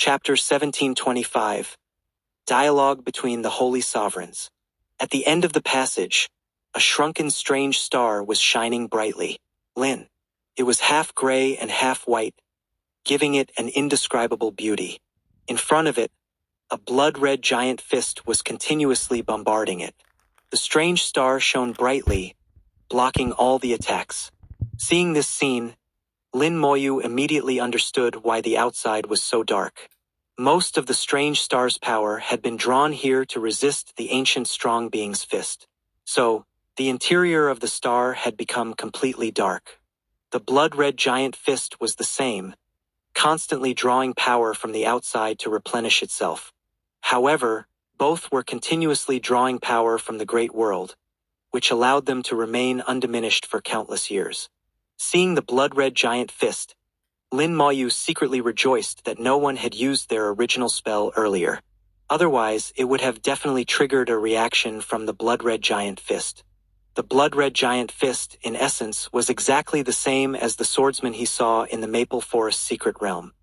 Chapter 1725. Dialogue between the Holy Sovereigns. At the end of the passage, a shrunken strange star was shining brightly. Lin. It was half gray and half white, giving it an indescribable beauty. In front of it, a blood-red giant fist was continuously bombarding it. The strange star shone brightly, blocking all the attacks. Seeing this scene, Lin Moyu immediately understood why the outside was so dark. Most of the strange star's power had been drawn here to resist the ancient strong being's fist. So, the interior of the star had become completely dark. The blood-red giant fist was the same, constantly drawing power from the outside to replenish itself. However, both were continuously drawing power from the great world, which allowed them to remain undiminished for countless years. Seeing the blood-red giant fist, Lin Moyu secretly rejoiced that no one had used their original spell earlier. Otherwise, it would have definitely triggered a reaction from the blood-red giant fist. The blood-red giant fist, in essence, was exactly the same as the swordsman he saw in the Maple Forest secret realm.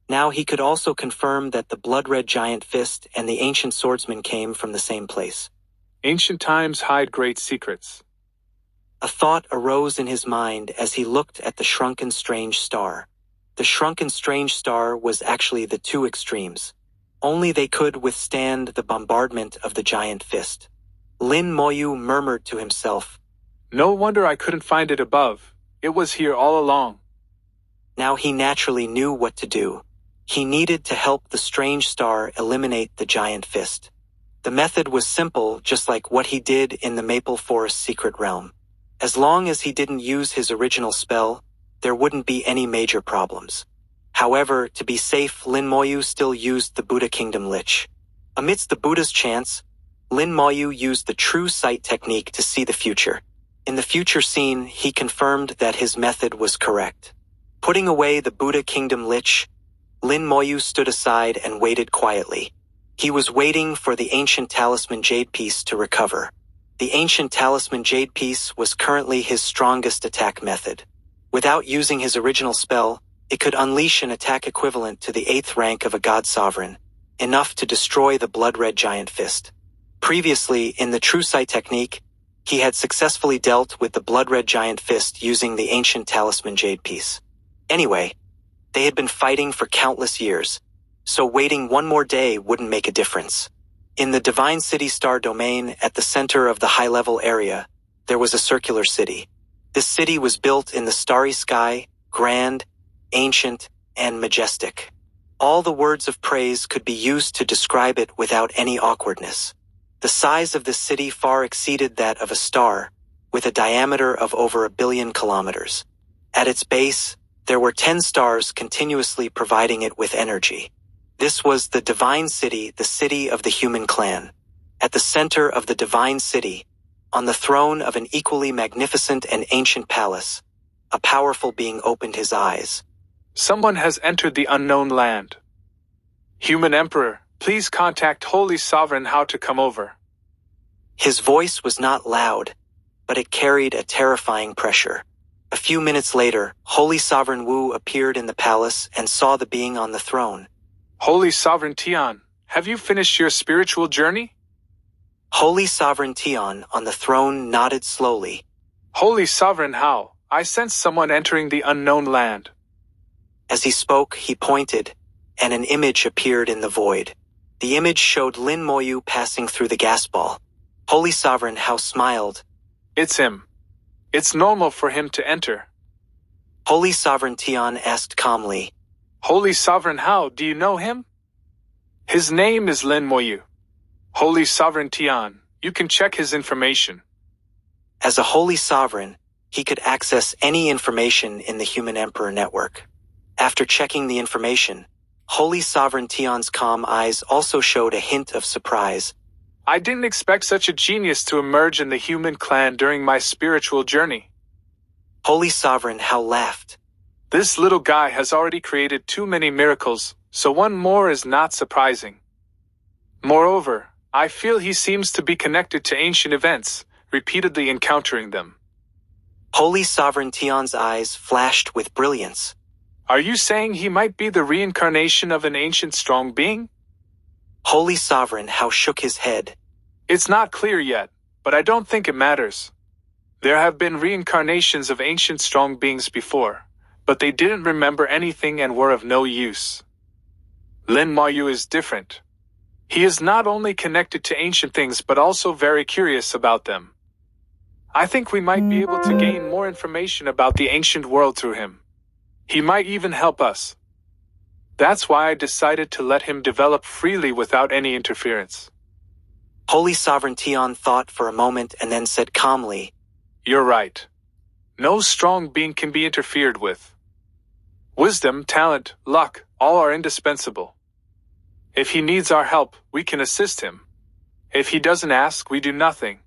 Now he could also confirm that the blood-red giant fist and the ancient swordsman came from the same place. Ancient times hide great secrets. A thought arose in his mind as he looked at the shrunken strange star. The shrunken strange star was actually the two extremes. Only they could withstand the bombardment of the giant fist. Lin Moyu murmured to himself, No wonder I couldn't find it above. It was here all along. Now he naturally knew what to do. He needed to help the strange star eliminate the giant fist. The method was simple, just like what he did in the Maple Forest secret realm. As long as he didn't use his original spell, there wouldn't be any major problems. However, to be safe, Lin Moyu still used the Buddha Kingdom Lich. Amidst the Buddha's chants, Lin Moyu used the true sight technique to see the future. In the future scene, he confirmed that his method was correct. Putting away the Buddha Kingdom Lich, Lin Moyu stood aside and waited quietly. He was waiting for the ancient talisman jade piece to recover. The ancient talisman jade piece was currently his strongest attack method. Without using his original spell, it could unleash an attack equivalent to the 8th rank of a god sovereign, enough to destroy the blood-red giant fist. Previously, in the true sight technique, he had successfully dealt with the blood-red giant fist using the ancient talisman jade piece. Anyway, they had been fighting for countless years, so waiting one more day wouldn't make a difference. In the Divine City Star domain at the center of the high-level area, there was a circular city. This city was built in the starry sky, grand, ancient, and majestic. All the words of praise could be used to describe it without any awkwardness. The size of this city far exceeded that of a star, with a diameter of over 1 billion kilometers. At its base, there were 10 stars continuously providing it with energy. This was the Divine City, the city of the human clan. At the center of the Divine City, on the throne of an equally magnificent and ancient palace, a powerful being opened his eyes. Someone has entered the unknown land. Human Emperor, please contact Holy Sovereign how to come over. His voice was not loud, but it carried a terrifying pressure. A few minutes later, Holy Sovereign Wu appeared in the palace and saw the being on the throne. Holy Sovereign Tian, have you finished your spiritual journey? Holy Sovereign Tian on the throne nodded slowly. Holy Sovereign Hao, I sense someone entering the unknown land. As he spoke, he pointed, and an image appeared in the void. The image showed Lin Moyu passing through the gas ball. Holy Sovereign Hao smiled. It's him. It's normal for him to enter. Holy Sovereign Tian asked calmly. Holy Sovereign Hao, do you know him? His name is Lin Moyu. Holy Sovereign Tian, you can check his information. As a Holy Sovereign, he could access any information in the Human Emperor network. After checking the information, Holy Sovereign Tian's calm eyes also showed a hint of surprise. I didn't expect such a genius to emerge in the human clan during my spiritual journey. Holy Sovereign Hao laughed. This little guy has already created too many miracles, so one more is not surprising. Moreover, I feel he seems to be connected to ancient events, repeatedly encountering them. Holy Sovereign Tian's eyes flashed with brilliance. Are you saying he might be the reincarnation of an ancient strong being? Holy Sovereign Hao shook his head. It's not clear yet, but I don't think it matters. There have been reincarnations of ancient strong beings before, but they didn't remember anything and were of no use. Lin Moyu is different. He is not only connected to ancient things but also very curious about them. I think we might be able to gain more information about the ancient world through him. He might even help us. That's why I decided to let him develop freely without any interference. Holy Sovereign Tian thought for a moment and then said calmly, You're right. No strong being can be interfered with. Wisdom, talent, luck, all are indispensable. If he needs our help, we can assist him. If he doesn't ask, we do nothing.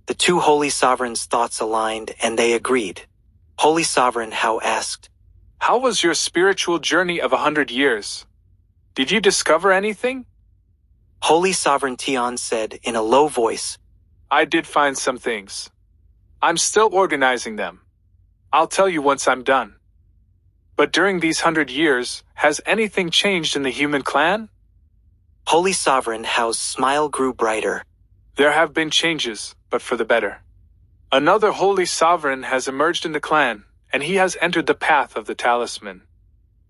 The two Holy Sovereigns' thoughts aligned and they agreed. Holy Sovereign Hao asked, How was your spiritual journey of 100 years? Did you discover anything? Holy Sovereign Tian said in a low voice, I did find some things. I'm still organizing them. I'll tell you once I'm done. But during these 100 years, has anything changed in the human clan? Holy Sovereign Hao's smile grew brighter. There have been changes, but for the better. Another Holy Sovereign has emerged in the clan, and he has entered the path of the talisman.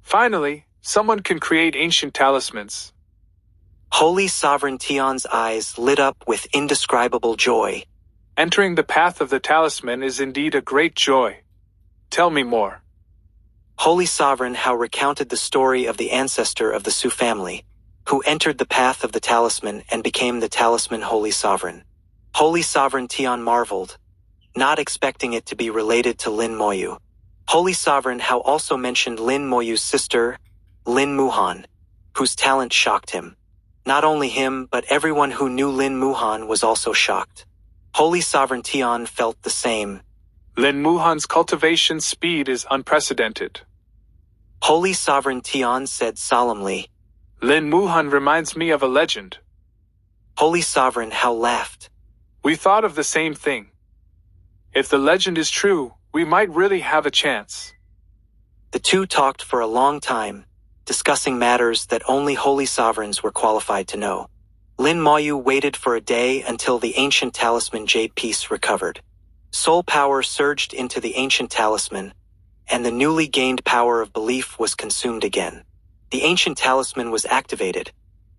Finally, someone can create ancient talismans. Holy Sovereign Tian's eyes lit up with indescribable joy. Entering the path of the talisman is indeed a great joy. Tell me more. Holy Sovereign Hao recounted the story of the ancestor of the Su family, who entered the path of the talisman and became the talisman Holy Sovereign. Holy Sovereign Tian marveled, not expecting it to be related to Lin Moyu. Holy Sovereign Hao also mentioned Lin Moyu's sister, Lin Muhan, whose talent shocked him. Not only him, but everyone who knew Lin Muhan was also shocked. Holy Sovereign Tian felt the same. Lin Muhan's cultivation speed is unprecedented. Holy Sovereign Tian said solemnly, Lin Muhan reminds me of a legend. Holy Sovereign Hao laughed. We thought of the same thing. If the legend is true, we might really have a chance. The two talked for a long time, discussing matters that only Holy Sovereigns were qualified to know. Lin Moyu waited for a day until the ancient talisman Jade Piece recovered. Soul power surged into the ancient talisman, and the newly gained power of belief was consumed again. The ancient talisman was activated,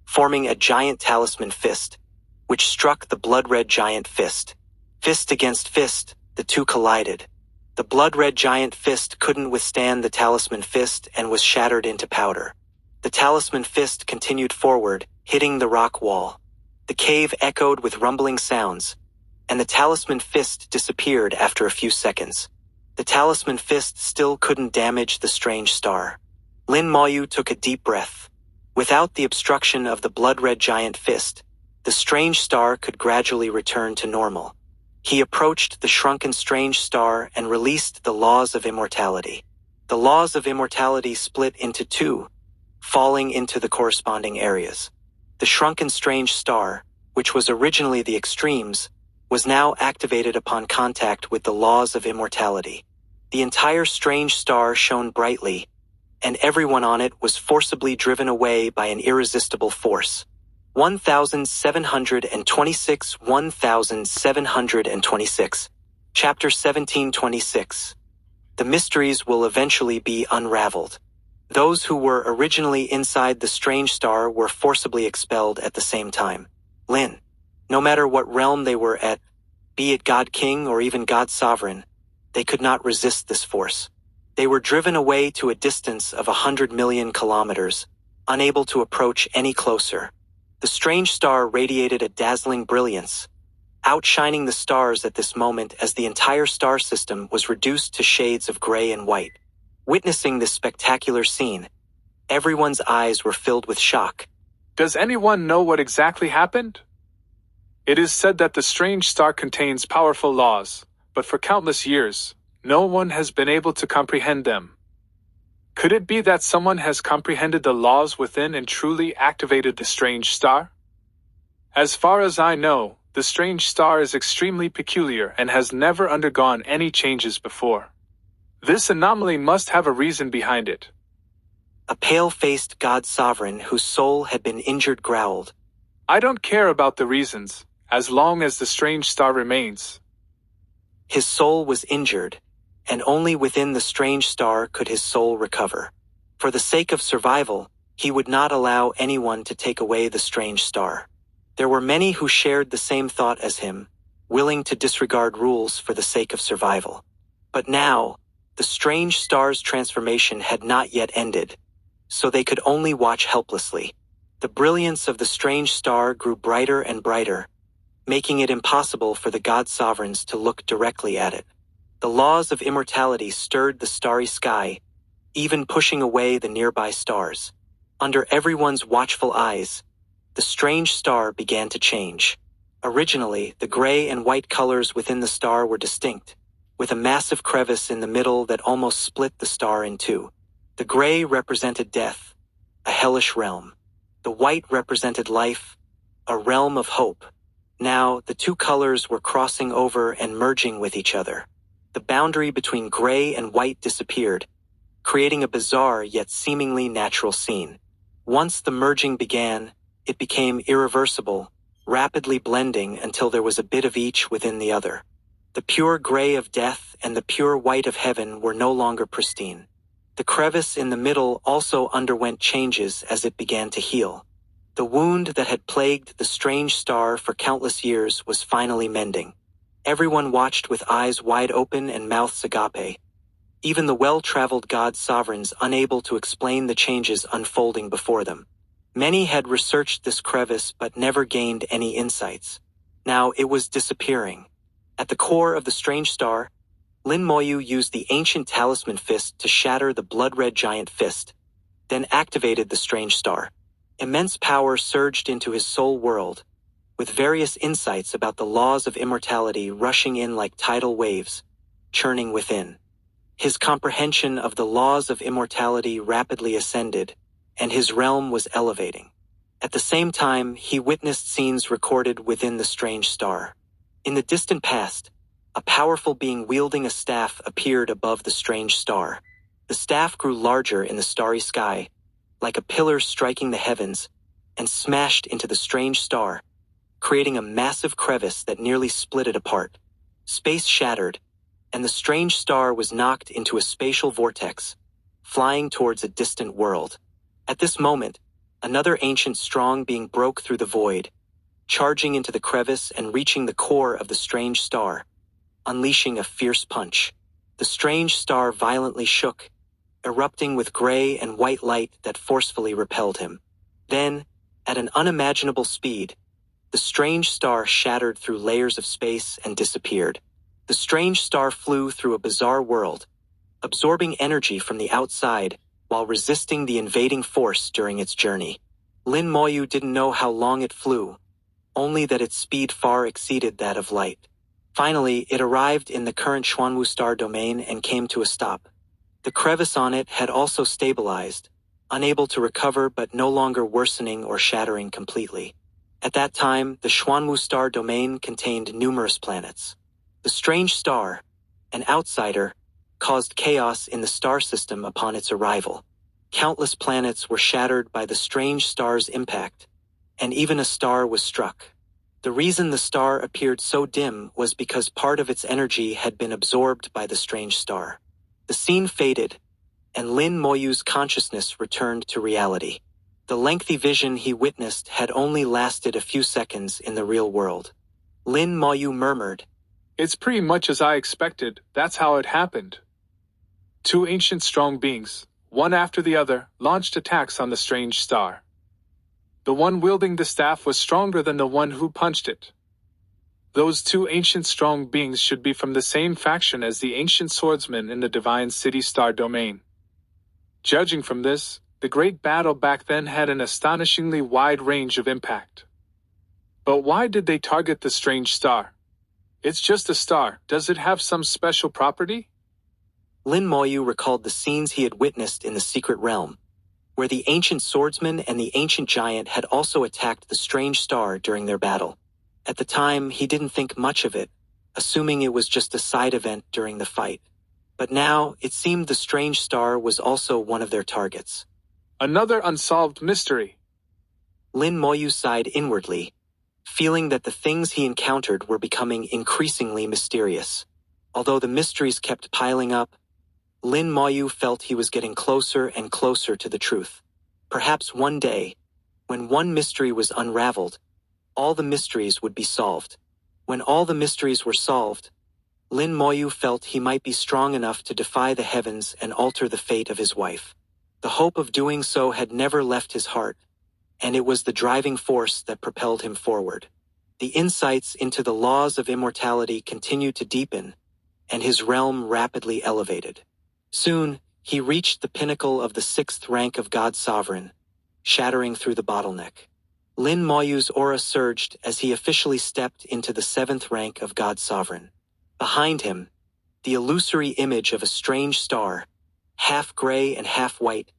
forming a giant talisman fist, which struck the blood-red giant fist. Fist against fist, the two collided. The blood-red giant fist couldn't withstand the talisman fist and was shattered into powder. The talisman fist continued forward, hitting the rock wall. The cave echoed with rumbling sounds, and the talisman fist disappeared after a few seconds. The talisman fist still couldn't damage the strange star. Lin Moyu took a deep breath. Without the obstruction of the blood-red giant fist, the strange star could gradually return to normal. He approached the shrunken strange star and released the laws of immortality. The laws of immortality split into two, falling into the corresponding areas. The shrunken strange star, which was originally the extremes, was now activated upon contact with the laws of immortality. The entire strange star shone brightly, and everyone on it was forcibly driven away by an irresistible force. 1726 1726. Chapter 1726. The mysteries will eventually be unraveled. Those who were originally inside the strange star were forcibly expelled at the same time. Lin, no matter what realm they were at, be it God King or even God Sovereign, they could not resist this force. They were driven away to a distance of 100 million kilometers, unable to approach any closer. The strange star radiated a dazzling brilliance, outshining the stars at this moment as the entire star system was reduced to shades of gray and white. Witnessing this spectacular scene, everyone's eyes were filled with shock. Does anyone know what exactly happened? It is said that the strange star contains powerful laws, but for countless years, no one has been able to comprehend them. Could it be that someone has comprehended the laws within and truly activated the strange star? As far as I know, the strange star is extremely peculiar and has never undergone any changes before. This anomaly must have a reason behind it. A pale-faced god sovereign whose soul had been injured growled. I don't care about the reasons, as long as the strange star remains. His soul was injured, and only within the strange star could his soul recover. For the sake of survival, he would not allow anyone to take away the strange star. There were many who shared the same thought as him, willing to disregard rules for the sake of survival. But now, the strange star's transformation had not yet ended, so they could only watch helplessly. The brilliance of the strange star grew brighter and brighter, making it impossible for the god sovereigns to look directly at it. The laws of immortality stirred the starry sky, even pushing away the nearby stars. Under everyone's watchful eyes, the strange star began to change. Originally, the gray and white colors within the star were distinct, with a massive crevice in the middle that almost split the star in two. The gray represented death, a hellish realm. The white represented life, a realm of hope. Now, the two colors were crossing over and merging with each other. The boundary between gray and white disappeared, creating a bizarre yet seemingly natural scene. Once the merging began, it became irreversible, rapidly blending until there was a bit of each within the other. The pure gray of death and the pure white of heaven were no longer pristine. The crevice in the middle also underwent changes as it began to heal. The wound that had plagued the strange star for countless years was finally mending. Everyone watched with eyes wide open and mouths agape, even the well-traveled god sovereigns unable to explain the changes unfolding before them. Many had researched this crevice but never gained any insights. Now it was disappearing. At the core of the strange star, Lin Moyu used the ancient talisman fist to shatter the blood-red giant fist, then activated the strange star. Immense power surged into his soul world, with various insights about the laws of immortality rushing in like tidal waves, churning within. His comprehension of the laws of immortality rapidly ascended, and his realm was elevating. At the same time, he witnessed scenes recorded within the strange star. In the distant past, a powerful being wielding a staff appeared above the strange star. The staff grew larger in the starry sky, like a pillar striking the heavens, and smashed into the strange star, creating a massive crevice that nearly split it apart. Space shattered, and the strange star was knocked into a spatial vortex, flying towards a distant world. At this moment, another ancient strong being broke through the void, charging into the crevice and reaching the core of the strange star, unleashing a fierce punch. The strange star violently shook, erupting with gray and white light that forcefully repelled him. Then, at an unimaginable speed, the strange star shattered through layers of space and disappeared. The strange star flew through a bizarre world, absorbing energy from the outside while resisting the invading force during its journey. Lin Moyu didn't know how long it flew, only that its speed far exceeded that of light. Finally, it arrived in the current Xuanwu star domain and came to a stop. The crevice on it had also stabilized, unable to recover but no longer worsening or shattering completely. At that time, the Xuanwu star domain contained numerous planets. The strange star, an outsider, caused chaos in the star system upon its arrival. Countless planets were shattered by the strange star's impact, and even a star was struck. The reason the star appeared so dim was because part of its energy had been absorbed by the strange star. The scene faded, and Lin Moyu's consciousness returned to reality. The lengthy vision he witnessed had only lasted a few seconds in the real world. Lin Moyu murmured, It's pretty much as I expected. That's how it happened. Two ancient strong beings, one after the other, launched attacks on the strange star. The one wielding the staff was stronger than the one who punched it. Those two ancient strong beings should be from the same faction as the ancient swordsmen in the Divine City Star domain. Judging from this, the great battle back then had an astonishingly wide range of impact. But why did they target the strange star? It's just a star. Does it have some special property? Lin Moyu recalled the scenes he had witnessed in the secret realm, where the ancient swordsman and the ancient giant had also attacked the strange star during their battle. At the time, he didn't think much of it, assuming it was just a side event during the fight. But now, it seemed the strange star was also one of their targets. Another unsolved mystery. Lin Moyu sighed inwardly, feeling that the things he encountered were becoming increasingly mysterious. Although the mysteries kept piling up, Lin Moyu felt he was getting closer and closer to the truth. Perhaps one day, when one mystery was unraveled, all the mysteries would be solved. When all the mysteries were solved, Lin Moyu felt he might be strong enough to defy the heavens and alter the fate of his wife. The hope of doing so had never left his heart, and it was the driving force that propelled him forward. The insights into the laws of immortality continued to deepen, and his realm rapidly elevated. Soon, he reached the pinnacle of the 6th rank of God Sovereign, shattering through the bottleneck. Lin Moyu's aura surged as he officially stepped into the 7th rank of God Sovereign. Behind him, the illusory image of a strange star, half gray and half white,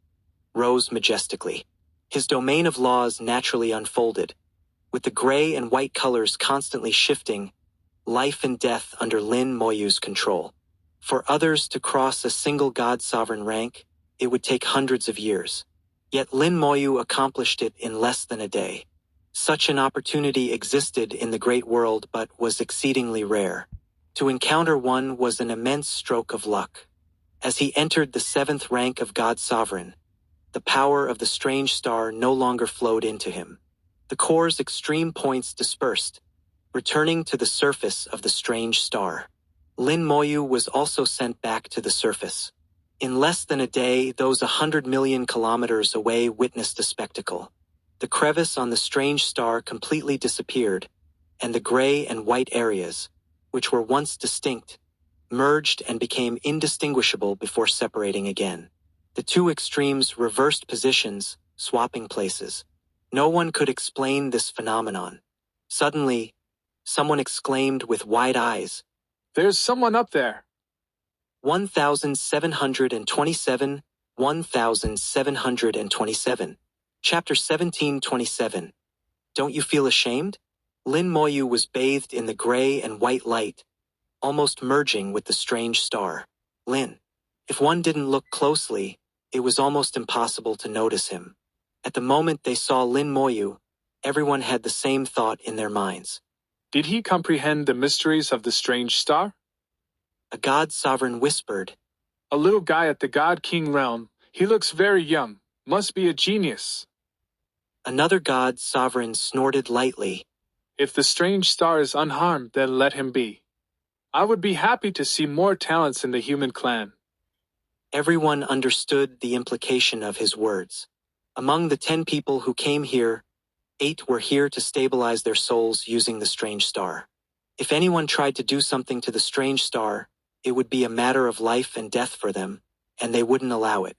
rose majestically. His domain of laws naturally unfolded, with the gray and white colors constantly shifting, life and death under Lin Moyu's control. For others to cross a single God Sovereign rank, it would take hundreds of years. Yet Lin Moyu accomplished it in less than a day. Such an opportunity existed in the great world but was exceedingly rare. To encounter one was an immense stroke of luck. As he entered the 7th rank of God Sovereign, the power of the strange star no longer flowed into him. The core's extreme points dispersed, returning to the surface of the strange star. Lin Moyu was also sent back to the surface. In less than a day, those 100 million kilometers away witnessed a spectacle. The crevice on the strange star completely disappeared, and the gray and white areas, which were once distinct, merged and became indistinguishable before separating again. The two extremes reversed positions, swapping places. No one could explain this phenomenon. Suddenly, someone exclaimed with wide eyes, There's someone up there. 1727, 1727. Chapter 1727. Don't you feel ashamed? Lin Moyu was bathed in the gray and white light, almost merging with the strange star. Lin. If one didn't look closely, it was almost impossible to notice him. At the moment they saw Lin Moyu, everyone had the same thought in their minds. Did he comprehend the mysteries of the strange star? A God Sovereign whispered, A little guy at the God King realm. He looks very young. Must be a genius. Another God Sovereign snorted lightly. If the strange star is unharmed, then let him be. I would be happy to see more talents in the human clan. Everyone understood the implication of his words. Among the 10 people who came here, 8 were here to stabilize their souls using the strange star. If anyone tried to do something to the strange star, it would be a matter of life and death for them, and they wouldn't allow it.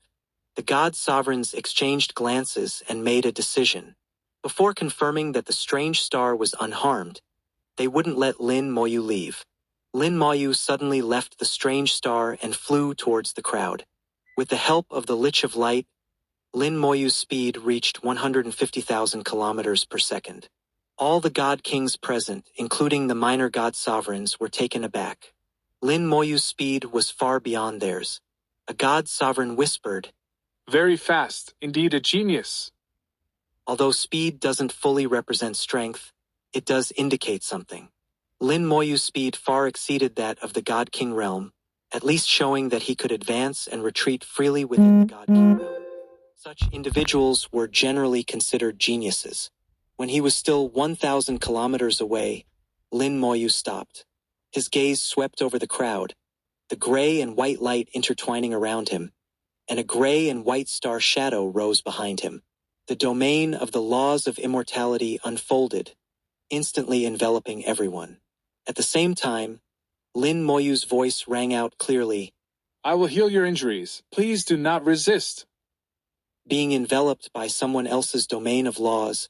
The God Sovereigns exchanged glances and made a decision. Before confirming that the strange star was unharmed, they wouldn't let Lin Moyu leave. Lin Moyu suddenly left the strange star and flew towards the crowd. With the help of the Lich of Light, Lin Moyu's speed reached 150,000 kilometers per second. All the God Kings present, including the minor God Sovereigns, were taken aback. Lin Moyu's speed was far beyond theirs. A God Sovereign whispered, Very fast, indeed a genius. Although speed doesn't fully represent strength, it does indicate something. Lin Moyu's speed far exceeded that of the God King realm, at least showing that he could advance and retreat freely within the God King realm. Such individuals were generally considered geniuses. When he was still 1,000 kilometers away, Lin Moyu stopped. His gaze swept over the crowd, the gray and white light intertwining around him, and a gray and white star shadow rose behind him. The domain of the laws of immortality unfolded, instantly enveloping everyone. At the same time, Lin Moyu's voice rang out clearly, I will heal your injuries. Please do not resist. Being enveloped by someone else's domain of laws,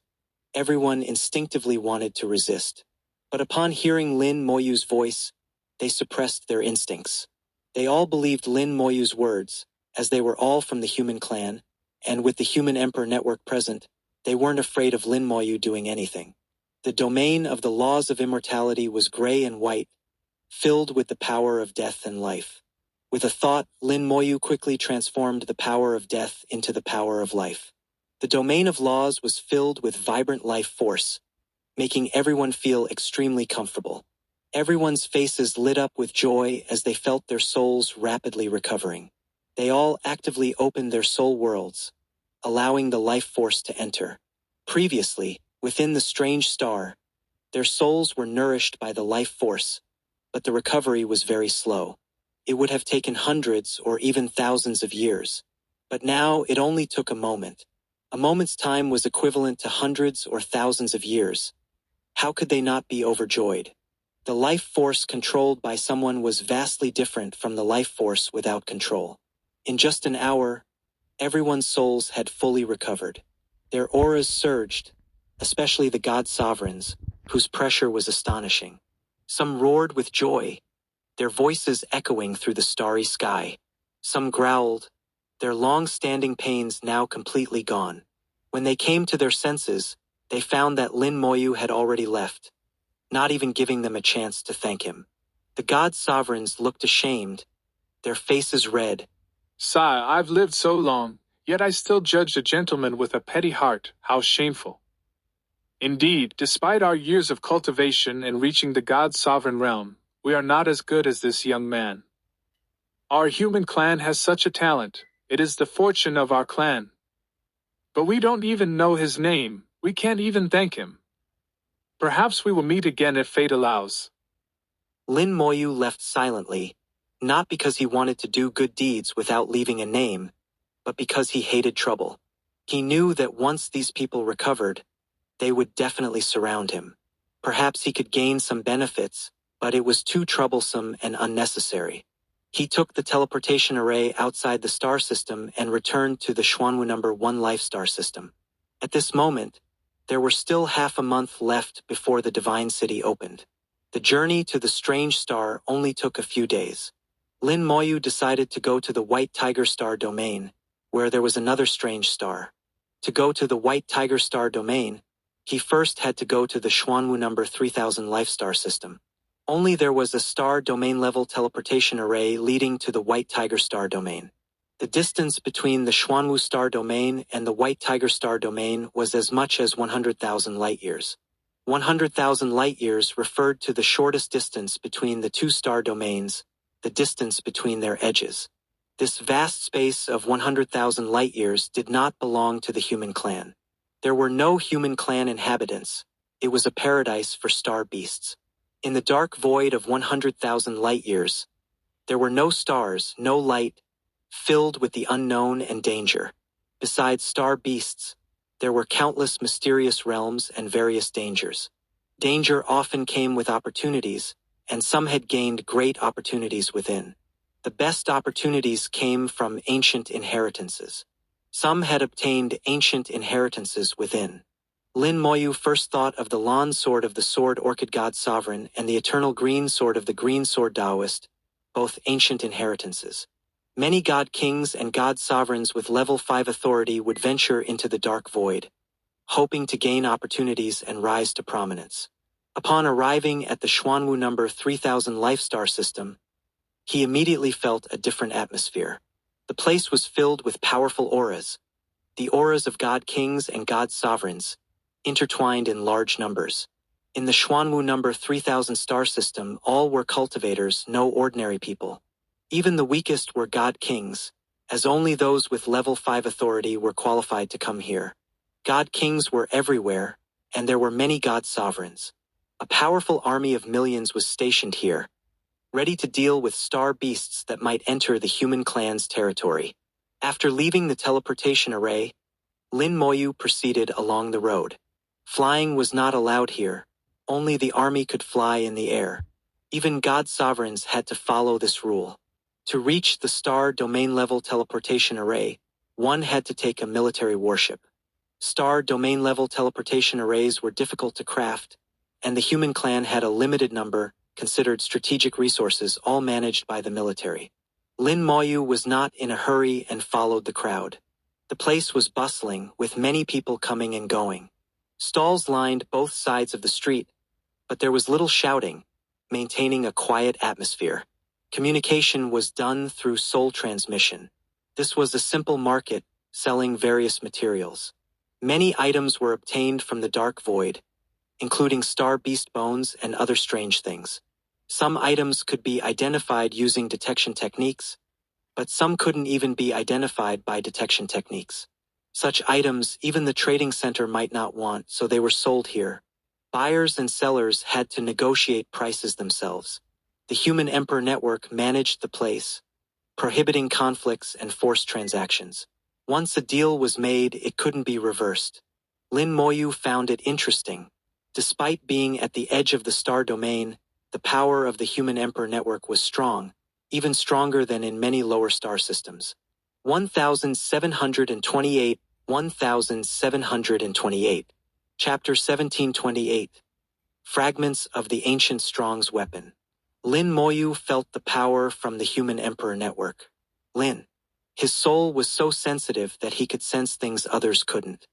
everyone instinctively wanted to resist. But upon hearing Lin Moyu's voice, they suppressed their instincts. They all believed Lin Moyu's words, as they were all from the human clan, and with the Human Emperor network present, they weren't afraid of Lin Moyu doing anything. The domain of the laws of immortality was gray and white, filled with the power of death and life. With a thought, Lin Moyu quickly transformed the power of death into the power of life. The domain of laws was filled with vibrant life force, making everyone feel extremely comfortable. Everyone's faces lit up with joy as they felt their souls rapidly recovering. They all actively opened their soul worlds, allowing the life force to enter. Previously, within the strange star, their souls were nourished by the life force, but the recovery was very slow. It would have taken hundreds or even thousands of years. But now it only took a moment. A moment's time was equivalent to hundreds or thousands of years. How could they not be overjoyed? The life force controlled by someone was vastly different from the life force without control. In just an hour, everyone's souls had fully recovered. Their auras surged, especially the god sovereigns, whose pressure was astonishing. Some roared with joy, their voices echoing through the starry sky. Some growled, their long-standing pains now completely gone. When they came to their senses, they found that Lin Moyu had already left, not even giving them a chance to thank him. The god sovereigns looked ashamed, their faces red. Sire, I've lived so long, yet I still judged a gentleman with a petty heart. How shameful. Indeed, despite our years of cultivation and reaching the god's sovereign realm, we are not as good as this young man. Our human clan has such a talent. It is the fortune of our clan. But we don't even know his name. We can't even thank him. Perhaps we will meet again if fate allows. Lin Moyu left silently, not because he wanted to do good deeds without leaving a name, but because he hated trouble. He knew that once these people recovered, they would definitely surround him. Perhaps he could gain some benefits, but it was too troublesome and unnecessary. He took the teleportation array outside the star system and returned to the Xuanwu number 1 life star system. At this moment, there were still half a month left before the Divine City opened. The journey to the strange star only took a few days. Lin Moyu decided to go to the White Tiger Star domain, where there was another strange star. To go to the White Tiger Star domain, he first had to go to the Xuanwu number 3000 life star system. Only there was a star domain level teleportation array leading to the White Tiger Star domain. The distance between the Xuanwu star domain and the White Tiger Star domain was as much as 100,000 light-years. 100,000 light-years referred to the shortest distance between the two star domains, the distance between their edges. This vast space of 100,000 light-years did not belong to the human clan. There were no human clan inhabitants. It was a paradise for star beasts. In the dark void of 100,000 light-years, there were no stars, no light, filled with the unknown and danger. Besides star beasts, there were countless mysterious realms and various dangers. Danger often came with opportunities, and some had gained great opportunities within. The best opportunities came from ancient inheritances. Some had obtained ancient inheritances within. Lin Moyu first thought of the Lan sword of the Sword Orchid God Sovereign and the eternal green sword of the Green Sword Taoist, both ancient inheritances. Many god kings and god sovereigns with level 5 authority would venture into the dark void, hoping to gain opportunities and rise to prominence. Upon arriving at the Xuanwu number 3000 life star system, he immediately felt a different atmosphere. The place was filled with powerful auras, the auras of god kings and god sovereigns, intertwined in large numbers. In the Xuanwu number 3000 star system, all were cultivators, no ordinary people. Even the weakest were god kings, as only those with level 5 authority were qualified to come here. God kings were everywhere, and there were many god sovereigns. A powerful army of millions was stationed here, ready to deal with star beasts that might enter the human clan's territory. After leaving the teleportation array, Lin Moyu proceeded along the road. Flying was not allowed here. Only the army could fly in the air. Even god sovereigns had to follow this rule. To reach the star domain level teleportation array, one had to take a military warship. Star domain level teleportation arrays were difficult to craft, and the human clan had a limited number, considered strategic resources, all managed by the military. Lin Moyu was not in a hurry and followed the crowd. The place was bustling, with many people coming and going. Stalls lined both sides of the street, but there was little shouting, maintaining a quiet atmosphere. Communication was done through soul transmission. This was a simple market, selling various materials. Many items were obtained from the dark void, including star beast bones and other strange things. Some items could be identified using detection techniques, but some couldn't even be identified by detection techniques. Such items even the trading center might not want, so they were sold here. Buyers and sellers had to negotiate prices themselves. The Human Emperor Network managed the place, prohibiting conflicts and forced transactions. Once a deal was made, it couldn't be reversed. Lin Moyu found it interesting. Despite being at the edge of the star domain, the power of the Human Emperor Network was strong, even stronger than in many lower star systems. 1728, 1728. Chapter 1728. Fragments of the Ancient Strong's Weapon. Lin Moyu felt the power from the Human Emperor Network. Lin. His soul was so sensitive that he could sense things others couldn't.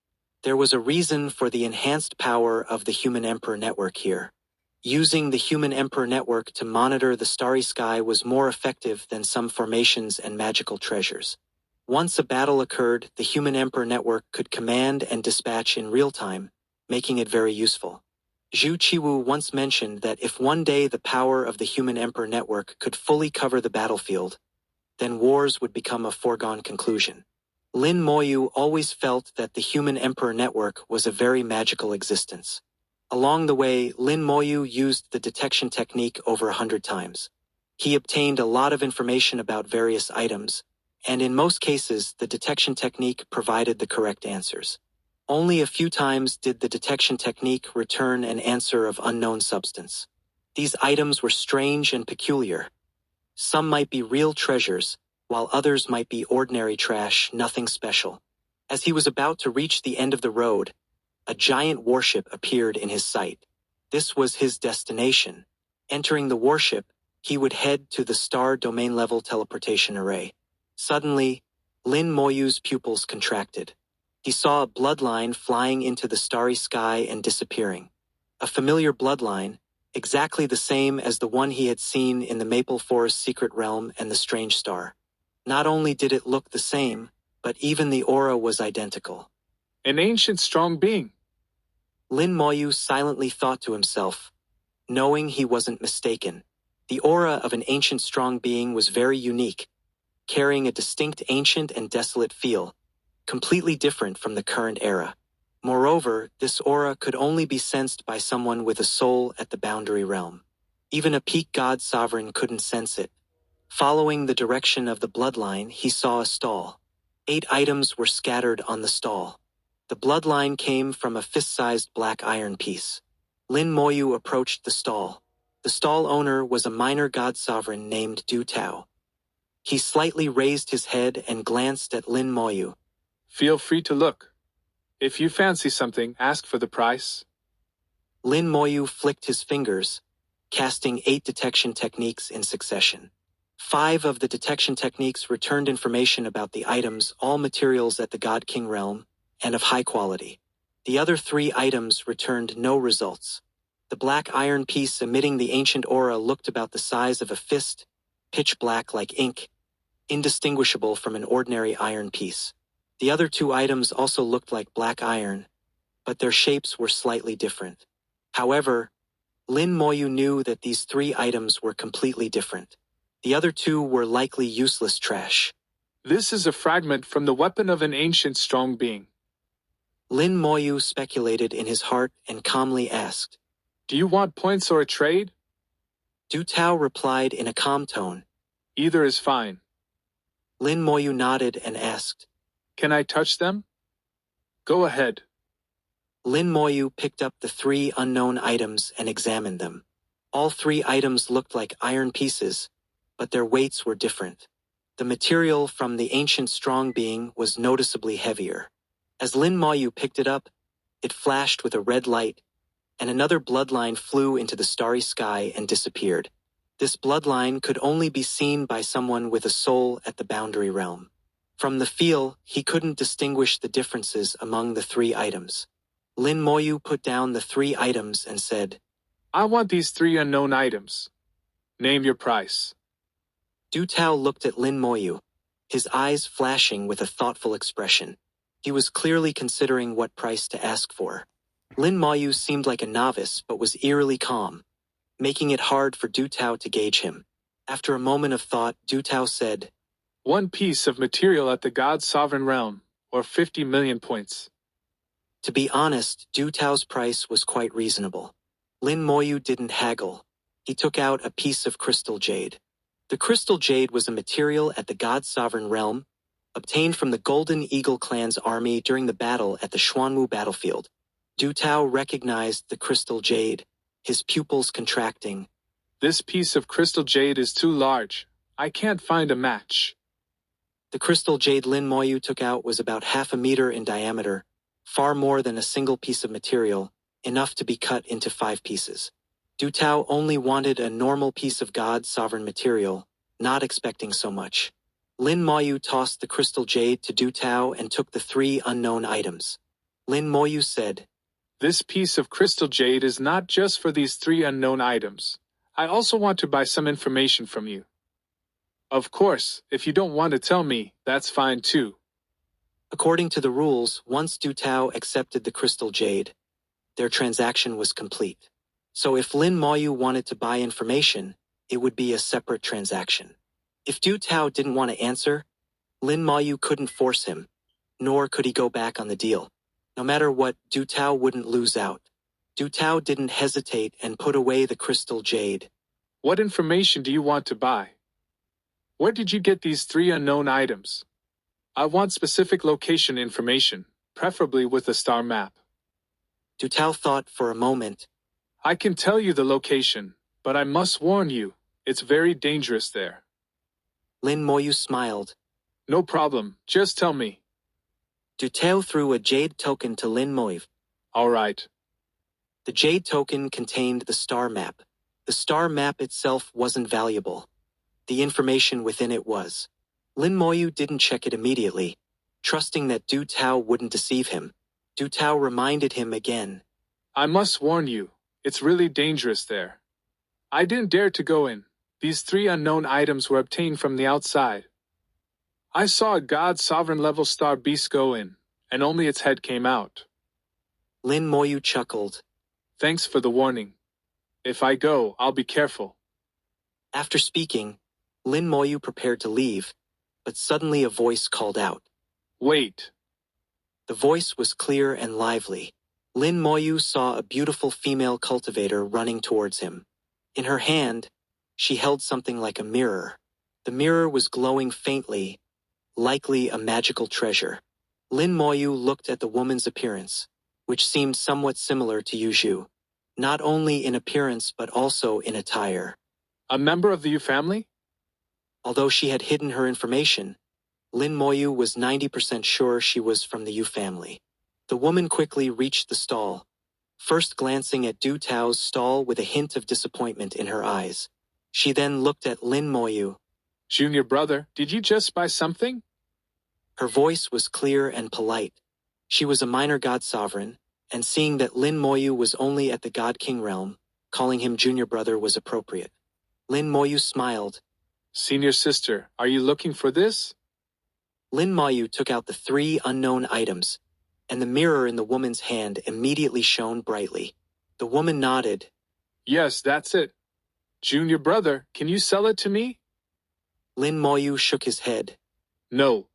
There was a reason for the enhanced power of the Human Emperor Network here. Using the Human Emperor Network to monitor the starry sky was more effective than some formations and magical treasures. Once a battle occurred, the Human Emperor Network could command and dispatch in real time, making it very useful. Zhu Qiwu once mentioned that if one day the power of the Human Emperor Network could fully cover the battlefield, then wars would become a foregone conclusion. Lin Moyu always felt that the Human Emperor Network was a very magical existence. Along the way, Lin Moyu used the detection technique over 100 times. He obtained a lot of information about various items, and in most cases the detection technique provided the correct answers. Only a few times did the detection technique return an answer of unknown substance. These items were strange and peculiar. Some might be real treasures, while others might be ordinary trash, nothing special. As he was about to reach the end of the road, a giant warship appeared in his sight. This was his destination. Entering the warship, he would head to the star domain level teleportation array. Suddenly, Lin Moyu's pupils contracted. He saw a bloodline flying into the starry sky and disappearing. A familiar bloodline, exactly the same as the one he had seen in the Maple Forest Secret Realm and the Strange Star. Not only did it look the same, but even the aura was identical. An ancient strong being. Lin Moyu silently thought to himself, knowing he wasn't mistaken. The aura of an ancient strong being was very unique, carrying a distinct ancient and desolate feel, completely different from the current era. Moreover, this aura could only be sensed by someone with a soul at the boundary realm. Even a peak god sovereign couldn't sense it. Following the direction of the bloodline, he saw a stall. 8 items were scattered on the stall. The bloodline came from a fist-sized black iron piece. Lin Moyu approached the stall. The stall owner was a minor god sovereign named Du Tao. He slightly raised his head and glanced at Lin Moyu. Feel free to look. If you fancy something, ask for the price. Lin Moyu flicked his fingers, casting 8 detection techniques in succession. 5 of the detection techniques returned information about the items, all materials at the God King realm, and of high quality. The other 3 items returned no results. The black iron piece emitting the ancient aura looked about the size of a fist, pitch black like ink, indistinguishable from an ordinary iron piece. The other 2 items also looked like black iron, but their shapes were slightly different. However, Lin Moyu knew that these 3 items were completely different. The other 2 were likely useless trash. This is a fragment from the weapon of an ancient strong being. Lin Moyu speculated in his heart and calmly asked, Do you want points or a trade? Du Tao replied in a calm tone. Either is fine. Lin Moyu nodded and asked, Can I touch them? Go ahead. Lin Moyu picked up the 3 unknown items and examined them. All 3 items looked like iron pieces, but their weights were different. The material from the ancient strong being was noticeably heavier. As Lin Moyu picked it up, it flashed with a red light, and another bloodline flew into the starry sky and disappeared. This bloodline could only be seen by someone with a soul at the boundary realm. From the feel, he couldn't distinguish the differences among the 3 items. Lin Moyu put down the 3 items and said, I want these 3 unknown items. Name your price. Du Tao looked at Lin Moyu, his eyes flashing with a thoughtful expression. He was clearly considering what price to ask for. Lin Moyu seemed like a novice but was eerily calm, making it hard for Du Tao to gauge him. After a moment of thought, Du Tao said, "One piece of material at the God's sovereign realm, or 50 million points." To be honest, Du Tao's price was quite reasonable. Lin Moyu didn't haggle. He took out a piece of crystal jade. The crystal jade was a material at the God's sovereign realm, obtained from the Golden Eagle clan's army during the battle at the Xuanwu battlefield. Du Tao recognized the crystal jade, his pupils contracting. "This piece of crystal jade is too large. I can't find a match." The crystal jade Lin Moyu took out was about 1/2 meter in diameter, far more than a single piece of material, enough to be cut into 5 pieces. Du Tao only wanted a normal piece of God's sovereign material, not expecting so much. Lin Moyu tossed the crystal jade to Du Tao and took the 3 unknown items. Lin Moyu said, "This piece of crystal jade is not just for these 3 unknown items. I also want to buy some information from you. Of course, if you don't want to tell me, that's fine too." According to the rules, once Du Tao accepted the crystal jade, their transaction was complete. So if Lin Moyu wanted to buy information, it would be a separate transaction. If Du Tao didn't want to answer, Lin Moyu couldn't force him, nor could he go back on the deal. No matter what, Du Tao wouldn't lose out. Du Tao didn't hesitate and put away the crystal jade. "What information do you want to buy? Where did you get these 3 unknown items? I want specific location information, preferably with a star map." Du Tao thought for a moment. "I can tell you the location, but I must warn you, it's very dangerous there." Lin Moyu smiled. "No problem, just tell me." Du Tao threw a jade token to Lin Moyu. "All right." The jade token contained the star map. The star map itself wasn't valuable. The information within it was. Lin Moyu didn't check it immediately, trusting that Du Tao wouldn't deceive him. Du Tao reminded him again. "I must warn you, it's really dangerous there. I didn't dare to go in. These 3 unknown items were obtained from the outside. I saw a God sovereign level star beast go in, and only its head came out." Lin Moyu chuckled. "Thanks for the warning. If I go, I'll be careful." After speaking, Lin Moyu prepared to leave, but suddenly a voice called out. "Wait." The voice was clear and lively. Lin Moyu saw a beautiful female cultivator running towards him. In her hand, she held something like a mirror. The mirror was glowing faintly, likely a magical treasure. Lin Moyu looked at the woman's appearance, which seemed somewhat similar to Yuzhu, not only in appearance but also in attire. "A member of the Yu family?" Although she had hidden her information, Lin Moyu was 90% sure she was from the Yu family. The woman quickly reached the stall, first glancing at Du Tao's stall with a hint of disappointment in her eyes. She then looked at Lin Moyu. "Junior brother, did you just buy something?" Her voice was clear and polite. She was a minor god sovereign, and seeing that Lin Moyu was only at the God King realm, calling him junior brother was appropriate. Lin Moyu smiled. "Senior sister, are you looking for this?" Lin Moyu took out the 3 unknown items, and the mirror in the woman's hand immediately shone brightly. The woman nodded. "Yes, that's it. Junior brother, can you sell it to me?" Lin Moyu shook his head. "No."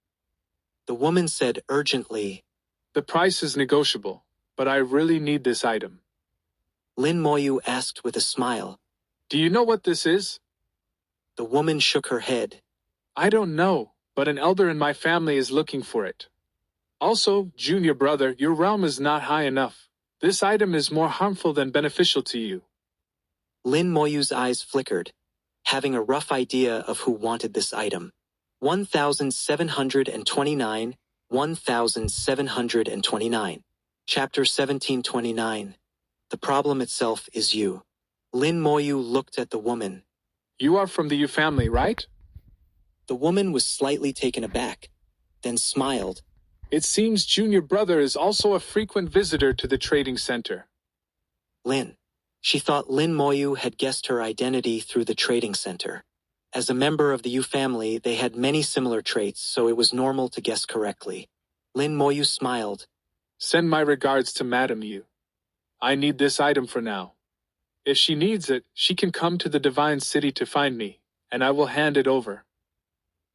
The woman said urgently. "The price is negotiable, but I really need this item." Lin Moyu asked with a smile. "Do you know what this is?" The woman shook her head. "I don't know, but an elder in my family is looking for it. Also, junior brother, your realm is not high enough. This item is more harmful than beneficial to you." Lin Moyu's eyes flickered, having a rough idea of who wanted this item. 1729, 1729. Chapter 1729. The problem itself is you. Lin Moyu looked at the woman. "You are from the Yu family, right?" The woman was slightly taken aback, then smiled. "It seems junior brother is also a frequent visitor to the trading center." Lin. She thought Lin Moyu had guessed her identity through the trading center. As a member of the Yu family, they had many similar traits, so it was normal to guess correctly. Lin Moyu smiled. Send my regards to Madame Yu. I need this item for now. If she needs it, she can come to the Divine City to find me, and I will hand it over.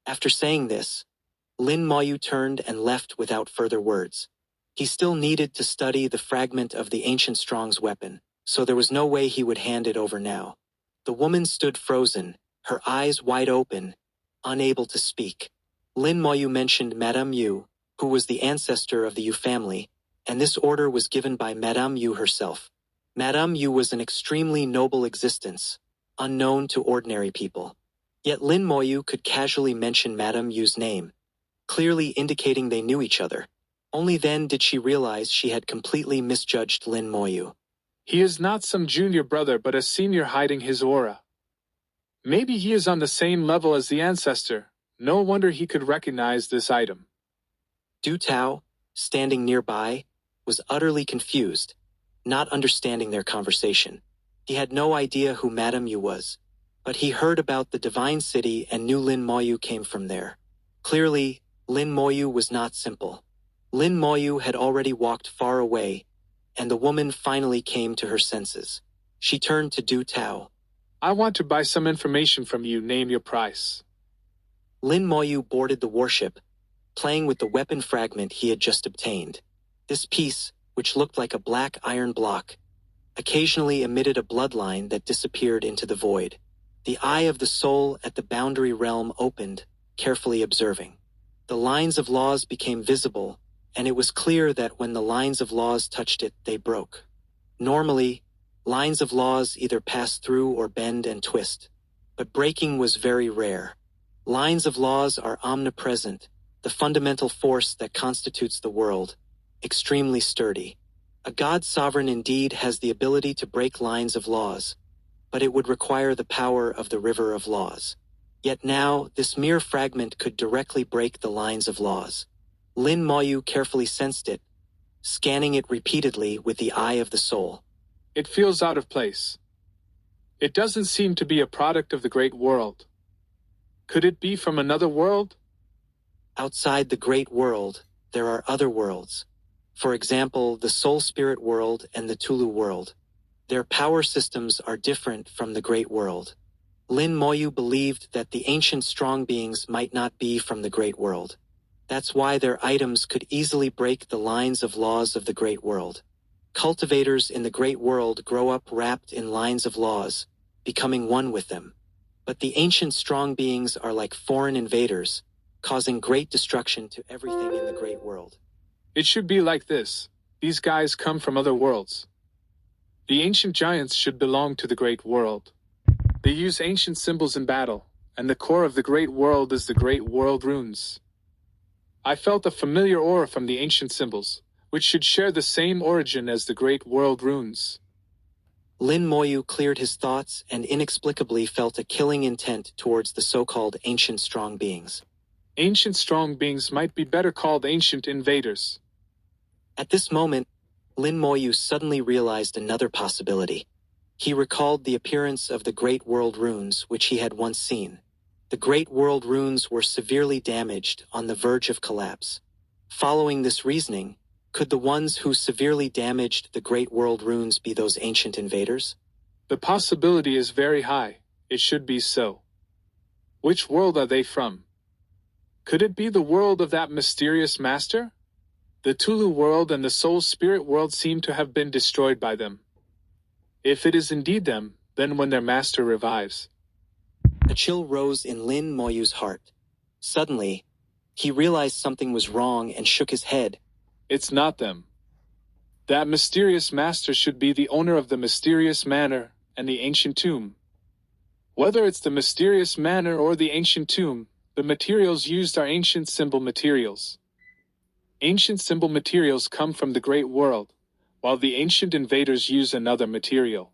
After saying this, Lin Moyu turned and left without further words. He still needed to study the fragment of the ancient strong's weapon, so there was no way he would hand it over now. The woman stood frozen, her eyes wide open, unable to speak. Lin Moyu mentioned Madame Yu, who was the ancestor of the Yu family, and this order was given by Madame Yu herself. Madame Yu was an extremely noble existence, unknown to ordinary people. Yet Lin Moyu could casually mention Madame Yu's name, clearly indicating they knew each other. Only then did she realize she had completely misjudged Lin Moyu. He is not some junior brother but a senior hiding his aura. Maybe he is on the same level as the ancestor. No wonder he could recognize this item. Du Tao, standing nearby, was utterly confused, not understanding their conversation. He had no idea who Madame Yu was, but he heard about the Divine City and knew Lin Moyu came from there. Clearly, Lin Moyu was not simple. Lin Moyu had already walked far away, and the woman finally came to her senses. She turned to Du Tao. I want to buy some information from you. Name your price. Lin Moyu boarded the warship, playing with the weapon fragment he had just obtained. This piece, which looked like a black iron block, occasionally emitted a bloodline that disappeared into the void. The eye of the soul at the boundary realm opened, carefully observing. The lines of laws became visible, and it was clear that when the lines of laws touched it, they broke. Normally, lines of laws either pass through or bend and twist, but breaking was very rare. Lines of laws are omnipresent, the fundamental force that constitutes the world, extremely sturdy. A god sovereign indeed has the ability to break lines of laws, but it would require the power of the river of laws. Yet now, this mere fragment could directly break the lines of laws. Lin Moyu carefully sensed it, scanning it repeatedly with the eye of the soul. It feels out of place. It doesn't seem to be a product of the great world. Could it be from another world? Outside the great world, there are other worlds. For example, the Soul Spirit world and the Tulu world. Their power systems are different from the great world. Lin Moyu believed that the ancient strong beings might not be from the great world. That's why their items could easily break the lines of laws of the great world. Cultivators in the great world grow up wrapped in lines of laws, becoming one with them. But the ancient strong beings are like foreign invaders, causing great destruction to everything in the great world. It should be like this. These guys come from other worlds. The ancient giants should belong to the great world. They use ancient symbols in battle, and the core of the great world is the great world runes. I felt a familiar aura from the ancient symbols, which should share the same origin as the great world runes. Lin Moyu cleared his thoughts and inexplicably felt a killing intent towards the so-called ancient strong beings. Ancient strong beings might be better called ancient invaders. At this moment, Lin Moyu suddenly realized another possibility. He recalled the appearance of the Great World Runes, which he had once seen. The Great World Runes were severely damaged, on the verge of collapse. Following this reasoning, could the ones who severely damaged the Great World Runes be those ancient invaders? The possibility is very high. It should be so. Which world are they from? Could it be the world of that mysterious master? The Tulu world and the Soul Spirit world seem to have been destroyed by them. If it is indeed them, then when their master revives. A chill rose in Lin Moyu's heart. Suddenly, he realized something was wrong and shook his head. It's not them. That mysterious master should be the owner of the mysterious manor and the ancient tomb. Whether it's the mysterious manor or the ancient tomb, the materials used are ancient symbol materials. Ancient symbol materials come from the great world, while the ancient invaders use another material.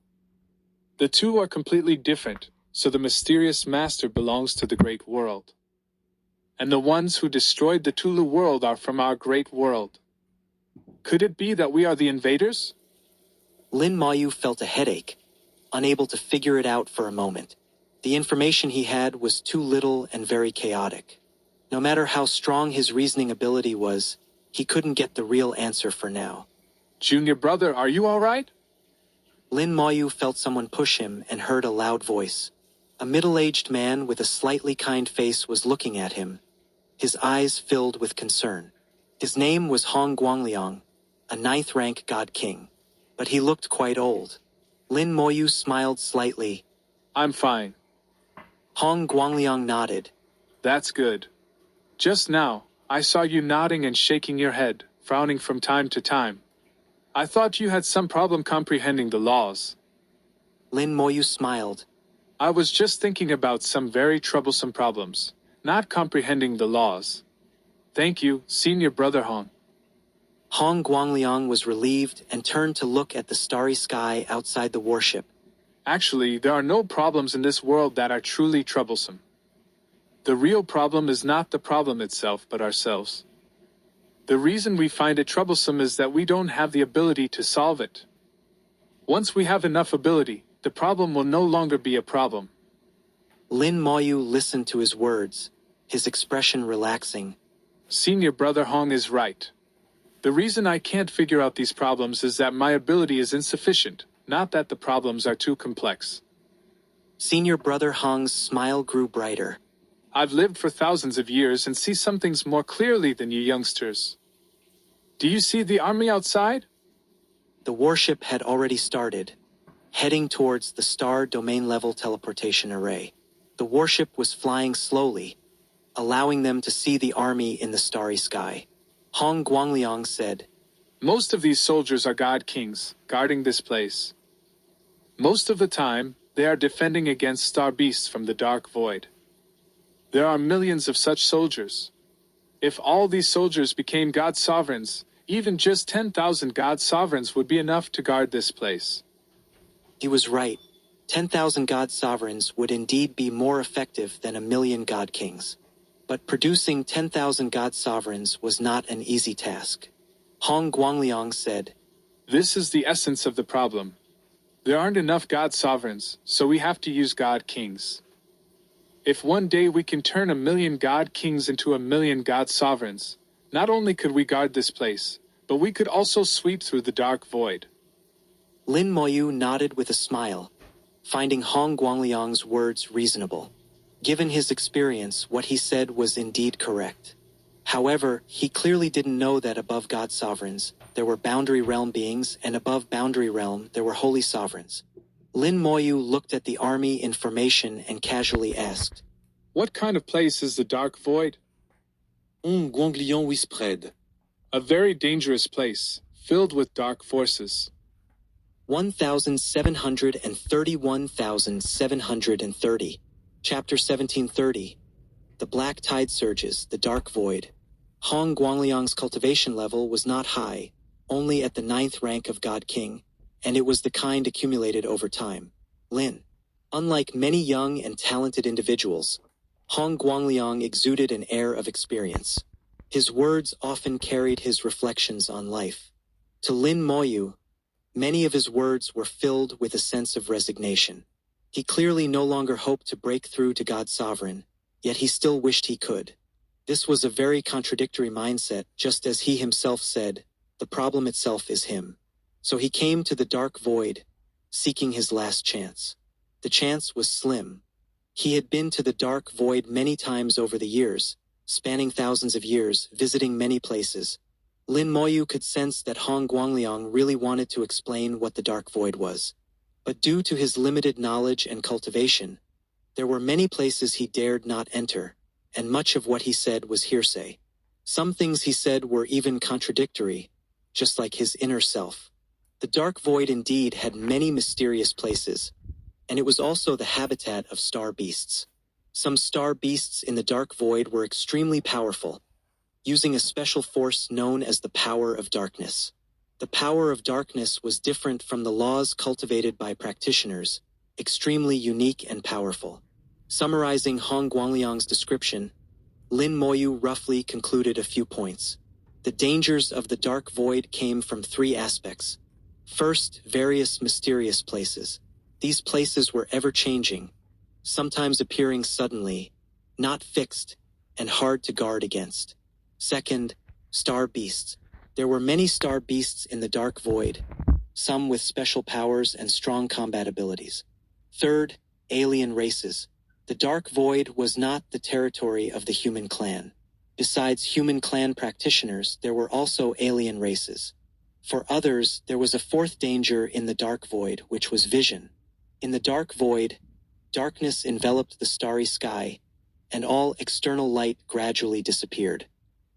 The two are completely different, so the mysterious master belongs to the great world. And the ones who destroyed the Tulu world are from our great world. Could it be that we are the invaders? Lin Moyu felt a headache, unable to figure it out for a moment. The information he had was too little and very chaotic. No matter how strong his reasoning ability was, he couldn't get the real answer for now. Junior brother, are you all right? Lin Moyu felt someone push him and heard a loud voice. A middle-aged man with a slightly kind face was looking at him, his eyes filled with concern. His name was Hong Guangliang, a 9th-rank god king, but he looked quite old. Lin Moyu smiled slightly. I'm fine. Hong Guangliang nodded. That's good. Just now, I saw you nodding and shaking your head, frowning from time to time. I thought you had some problem comprehending the laws. Lin Moyu smiled. I was just thinking about some very troublesome problems, not comprehending the laws. Thank you, Senior Brother Hong. Hong Guangliang was relieved and turned to look at the starry sky outside the warship. Actually, there are no problems in this world that are truly troublesome. The real problem is not the problem itself, but ourselves. The reason we find it troublesome is that we don't have the ability to solve it. Once we have enough ability, the problem will no longer be a problem. Lin Moyu listened to his words, his expression relaxing. Senior Brother Hong is right. The reason I can't figure out these problems is that my ability is insufficient, not that the problems are too complex. Senior Brother Hong's smile grew brighter. I've lived for thousands of years and see some things more clearly than you youngsters. Do you see the army outside? The warship had already started, heading towards the star domain-level teleportation array. The warship was flying slowly, allowing them to see the army in the starry sky. Hong Guangliang said, Most of these soldiers are god kings, guarding this place. Most of the time, they are defending against star beasts from the dark void. There are millions of such soldiers. If all these soldiers became god sovereigns, even just 10,000 god sovereigns would be enough to guard this place. He was right. 10,000 god sovereigns would indeed be more effective than 1,000,000 god kings. But producing 10,000 god sovereigns was not an easy task. Hong Guangliang said, This is the essence of the problem. There aren't enough god sovereigns, so we have to use god kings. If one day we can turn 1,000,000 god kings into 1,000,000 god sovereigns, not only could we guard this place, but we could also sweep through the dark void. Lin Moyu nodded with a smile, finding Hong Guangliang's words reasonable. Given his experience, what he said was indeed correct. However, he clearly didn't know that above god sovereigns, there were boundary realm beings, and above boundary realm, there were holy sovereigns. Lin Moyu looked at the army information and casually asked, What kind of place is the dark void? Guangliang whispered. A very dangerous place, filled with dark forces. 1,731,730. Chapter 1730. The Black Tide Surges, the Dark Void. Hong Guangliang's cultivation level was not high, only at the 9th rank of God King, and it was the kind accumulated over time. Lin. Unlike many young and talented individuals, Hong Guangliang exuded an air of experience. His words often carried his reflections on life. To Lin Moyu, many of his words were filled with a sense of resignation. He clearly no longer hoped to break through to God's sovereign, yet he still wished he could. This was a very contradictory mindset, just as he himself said, the problem itself is him. So he came to the dark void, seeking his last chance. The chance was slim. He had been to the dark void many times over the years, spanning thousands of years, visiting many places. Lin Moyu could sense that Hong Guangliang really wanted to explain what the dark void was. But due to his limited knowledge and cultivation, there were many places he dared not enter, and much of what he said was hearsay. Some things he said were even contradictory, just like his inner self. The dark void indeed had many mysterious places, and it was also the habitat of star beasts. Some star beasts in the dark void were extremely powerful, using a special force known as the power of darkness. The power of darkness was different from the laws cultivated by practitioners, extremely unique and powerful. Summarizing Hong Guangliang's description, Lin Moyu roughly concluded a few points. The dangers of the dark void came from three aspects. First, various mysterious places. These places were ever-changing, sometimes appearing suddenly, not fixed, and hard to guard against. Second, star beasts. There were many star beasts in the dark void, some with special powers and strong combat abilities. Third, alien races. The dark void was not the territory of the human clan. Besides human clan practitioners, there were also alien races. For others, there was a fourth danger in the dark void, which was vision. In the dark void, darkness enveloped the starry sky, and all external light gradually disappeared.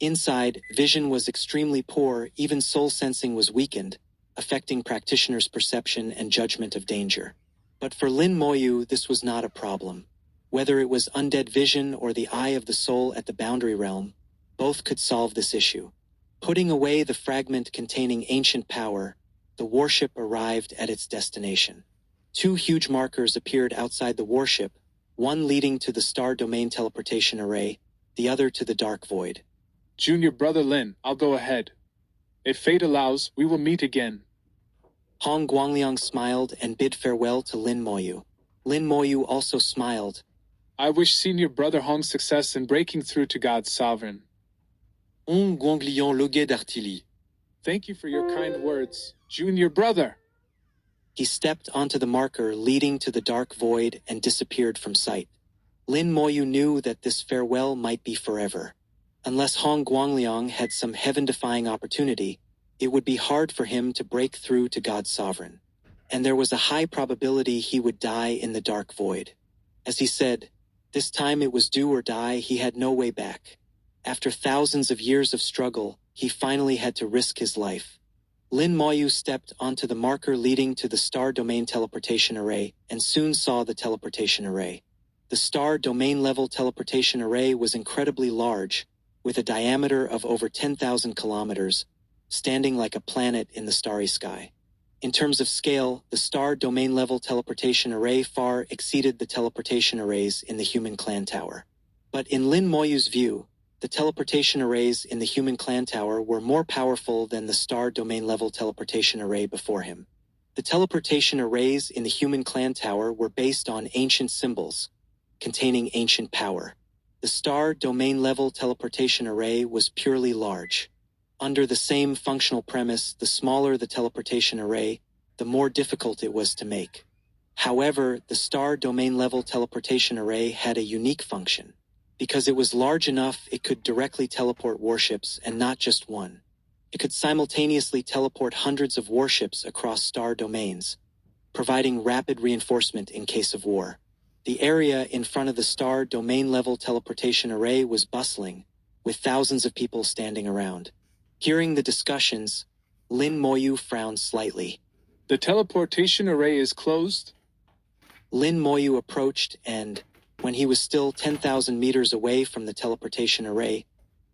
Inside, vision was extremely poor, even soul sensing was weakened, affecting practitioners' perception and judgment of danger. But for Lin Moyu, this was not a problem. Whether it was undead vision or the eye of the soul at the boundary realm, both could solve this issue. Putting away the fragment containing ancient power, the warship arrived at its destination. Two huge markers appeared outside the warship, one leading to the star domain teleportation array, the other to the dark void. Junior brother Lin, I'll go ahead. If fate allows, we will meet again. Hong Guangliang smiled and bid farewell to Lin Moyu. Lin Moyu also smiled. I wish senior brother Hong success in breaking through to God's sovereign. Hong Guangliang loguet d'Artilly. Thank you for your kind words, junior brother. He stepped onto the marker leading to the dark void and disappeared from sight. Lin Moyu knew that this farewell might be forever. Unless Hong Guangliang had some heaven-defying opportunity, it would be hard for him to break through to God's sovereign. And there was a high probability he would die in the dark void. As he said, this time it was do or die, he had no way back. After thousands of years of struggle, he finally had to risk his life. Lin Moyu stepped onto the marker leading to the star domain teleportation array and soon saw the teleportation array. The star domain level teleportation array was incredibly large, with a diameter of over 10,000 kilometers, standing like a planet in the starry sky. In terms of scale, the star domain level teleportation array far exceeded the teleportation arrays in the human clan tower. But in Lin Moyu's view, the teleportation arrays in the human clan tower were more powerful than the star domain level teleportation array before him. The teleportation arrays in the human clan tower were based on ancient symbols, containing ancient power. The star domain level teleportation array was purely large. Under the same functional premise, the smaller the teleportation array, the more difficult it was to make. However, the star domain level teleportation array had a unique function. Because it was large enough, it could directly teleport warships, and not just one. It could simultaneously teleport hundreds of warships across star domains, providing rapid reinforcement in case of war. The area in front of the star domain level teleportation array was bustling, with thousands of people standing around. Hearing the discussions, Lin Moyu frowned slightly. The teleportation array is closed? Lin Moyu approached and, when he was still 10,000 meters away from the teleportation array,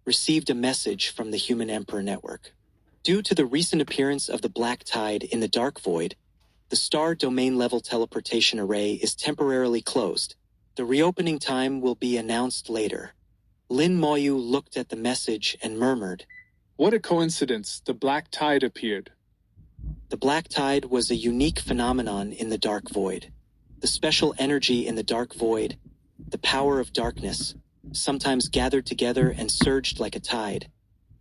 received a message from the Human Emperor Network. Due to the recent appearance of the Black Tide in the Dark Void, the star domain level teleportation array is temporarily closed. The reopening time will be announced later. Lin Moyu looked at the message and murmured, What a coincidence, the Black Tide appeared. The Black Tide was a unique phenomenon in the Dark Void. The special energy in the Dark Void, the power of darkness, sometimes gathered together and surged like a tide,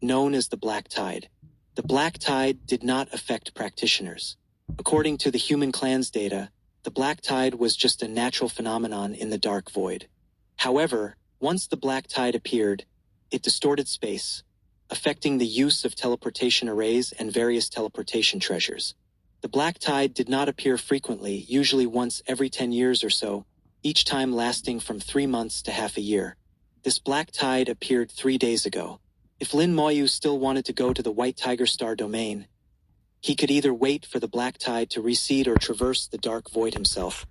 known as the Black Tide. The Black Tide did not affect practitioners. According to the human clan's data, the Black Tide was just a natural phenomenon in the Dark Void. However, once the Black Tide appeared, it distorted space, affecting the use of teleportation arrays and various teleportation treasures. The Black Tide did not appear frequently, usually once every 10 years or so, each time lasting from 3 months to half a year. This Black Tide appeared 3 days ago. If Lin Moyu still wanted to go to the White Tiger Star domain, he could either wait for the Black Tide to recede or traverse the Dark Void himself,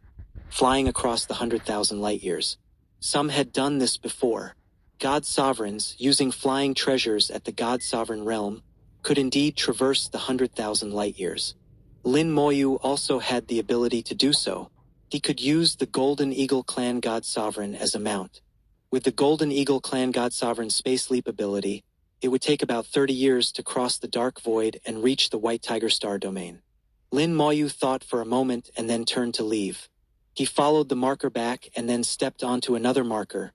flying across the 100,000 light-years. Some had done this before. God sovereigns, using flying treasures at the God sovereign realm, could indeed traverse the 100,000 light-years. Lin Moyu also had the ability to do so. He could use the Golden Eagle Clan God Sovereign as a mount. With the Golden Eagle Clan God Sovereign Space Leap ability, it would take about 30 years to cross the Dark Void and reach the White Tiger Star domain. Lin Moyu thought for a moment and then turned to leave. He followed the marker back and then stepped onto another marker,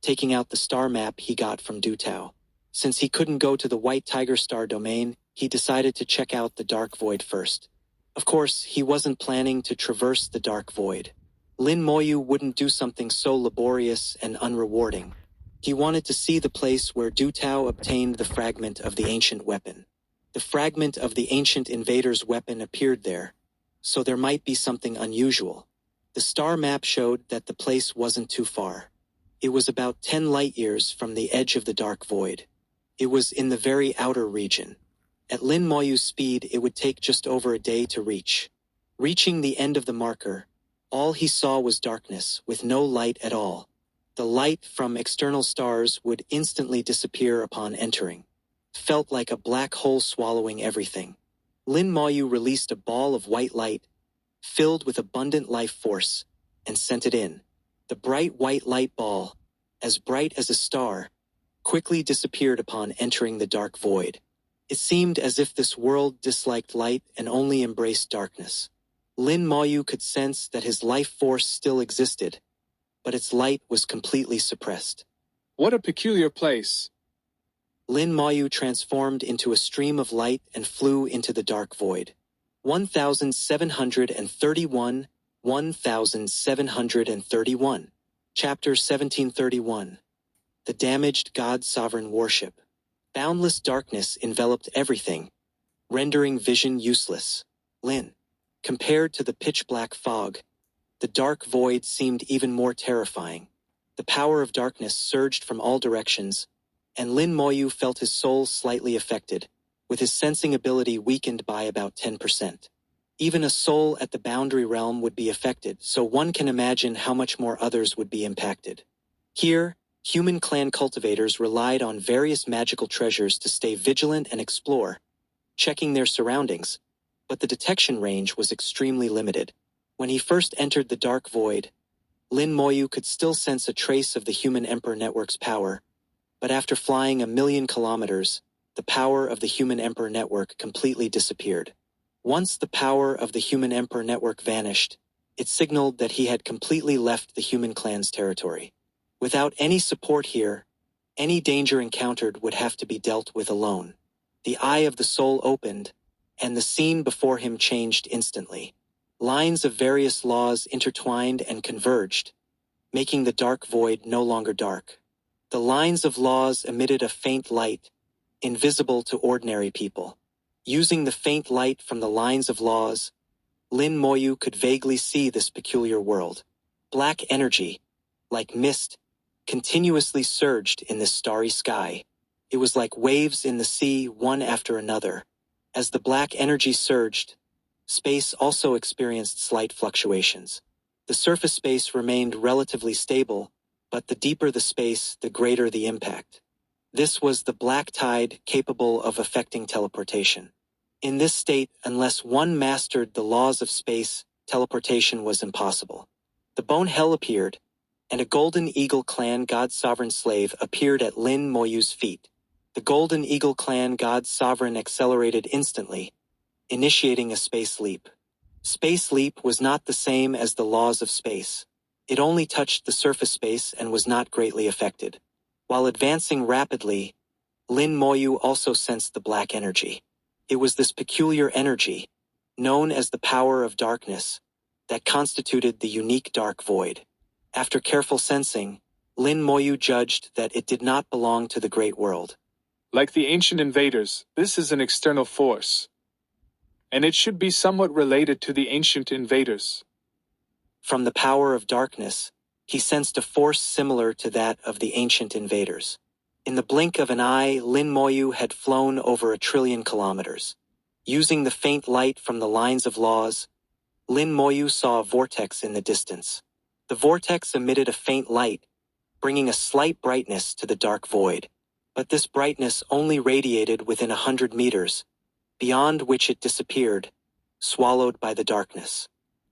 taking out the star map he got from Dutao. Since he couldn't go to the White Tiger Star domain, he decided to check out the Dark Void first. Of course, he wasn't planning to traverse the Dark Void. Lin Moyu wouldn't do something so laborious and unrewarding. He wanted to see the place where Dutao obtained the fragment of the ancient weapon. The fragment of the ancient invader's weapon appeared there, so there might be something unusual. The star map showed that the place wasn't too far. It was about 10 light-years from the edge of the Dark Void. It was in the very outer region. At Lin Moyu's speed, it would take just over a day to reach. Reaching the end of the marker, all he saw was darkness, with no light at all. The light from external stars would instantly disappear upon entering. Felt like a black hole swallowing everything. Lin Moyu released a ball of white light, filled with abundant life force, and sent it in. The bright white light ball, as bright as a star, quickly disappeared upon entering the Dark Void. It seemed as if this world disliked light and only embraced darkness. Lin Moyu could sense that his life force still existed, but its light was completely suppressed. What a peculiar place. Lin Moyu transformed into a stream of light and flew into the Dark Void. 1731, 1731. Chapter 1731. The Damaged God's Sovereign Worship. Boundless darkness enveloped everything, rendering vision useless. Lin. Compared to the pitch-black fog, the Dark Void seemed even more terrifying. The power of darkness surged from all directions, and Lin Moyu felt his soul slightly affected, with his sensing ability weakened by about 10%. Even a soul at the boundary realm would be affected, so one can imagine how much more others would be impacted. Here, human clan cultivators relied on various magical treasures to stay vigilant and explore, checking their surroundings, but the detection range was extremely limited. When he first entered the Dark Void, Lin Moyu could still sense a trace of the Human Emperor Network's power, but after flying 1,000,000 kilometers, the power of the Human Emperor Network completely disappeared. Once the power of the Human Emperor Network vanished, it signaled that he had completely left the human clan's territory. Without any support here, any danger encountered would have to be dealt with alone. The eye of the soul opened, and the scene before him changed instantly. Lines of various laws intertwined and converged, making the Dark Void no longer dark. The lines of laws emitted a faint light, invisible to ordinary people. Using the faint light from the lines of laws, Lin Moyu could vaguely see this peculiar world. Black energy, like mist, continuously surged in this starry sky. It was like waves in the sea, one after another. As the black energy surged, space also experienced slight fluctuations. The surface space remained relatively stable, but the deeper the space, the greater the impact. This was the black tide capable of affecting teleportation. In this state, unless one mastered the laws of space, teleportation was impossible. The bone hell appeared, and a Golden Eagle Clan God's Sovereign slave appeared at Lin Moyu's feet. The Golden Eagle Clan God's Sovereign accelerated instantly, initiating a space leap. Space leap was not the same as the laws of space. It only touched the surface space and was not greatly affected. While advancing rapidly, Lin Moyu also sensed the black energy. It was this peculiar energy, known as the power of darkness, that constituted the unique Dark Void. After careful sensing, Lin Moyu judged that it did not belong to the Great World. Like the ancient invaders, this is an external force, and it should be somewhat related to the ancient invaders. From the power of darkness, he sensed a force similar to that of the ancient invaders. In the blink of an eye, Lin Moyu had flown over 1,000,000,000,000 kilometers. Using the faint light from the lines of laws, Lin Moyu saw a vortex in the distance. The vortex emitted a faint light, bringing a slight brightness to the Dark Void. But this brightness only radiated within 100 meters, beyond which it disappeared, swallowed by the darkness.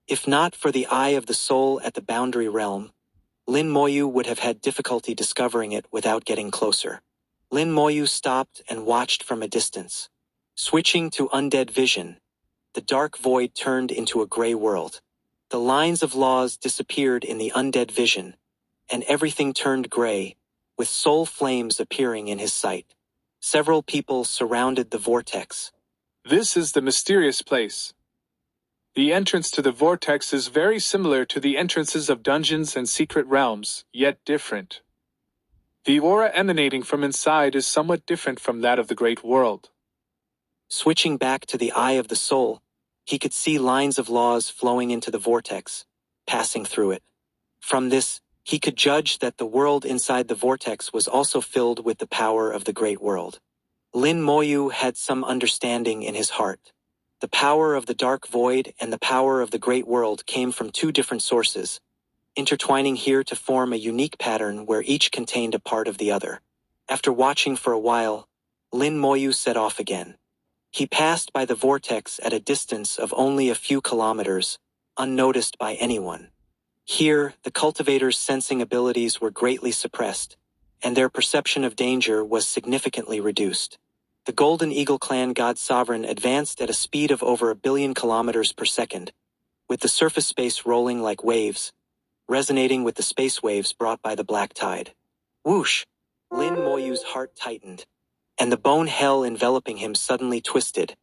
If not for the eye of the soul at the boundary realm, Lin Moyu would have had difficulty discovering it without getting closer. Lin Moyu stopped and watched from a distance. Switching to undead vision, the Dark Void turned into a gray world. The lines of laws disappeared in the undead vision, and everything turned gray, with soul flames appearing in his sight. Several people surrounded the vortex. This is the mysterious place. The entrance to the vortex is very similar to the entrances of dungeons and secret realms, yet different. The aura emanating from inside is somewhat different from that of the great world. Switching back to the eye of the soul, he could see lines of laws flowing into the vortex, passing through it. From this, he could judge that the world inside the vortex was also filled with the power of the great world. Lin Moyu had some understanding in his heart. The power of the dark void and the power of the great world came from two different sources, intertwining here to form a unique pattern where each contained a part of the other. After watching for a while, Lin Moyu set off again. He passed by the vortex at a distance of only a few kilometers, unnoticed by anyone. Here, the cultivators' sensing abilities were greatly suppressed, and their perception of danger was significantly reduced. The Golden Eagle Clan God Sovereign advanced at a speed of over 1 billion kilometers per second, with the surface space rolling like waves, resonating with the space waves brought by the black tide. Whoosh! Lin Moyu's heart tightened, and the bone hell enveloping him suddenly twisted,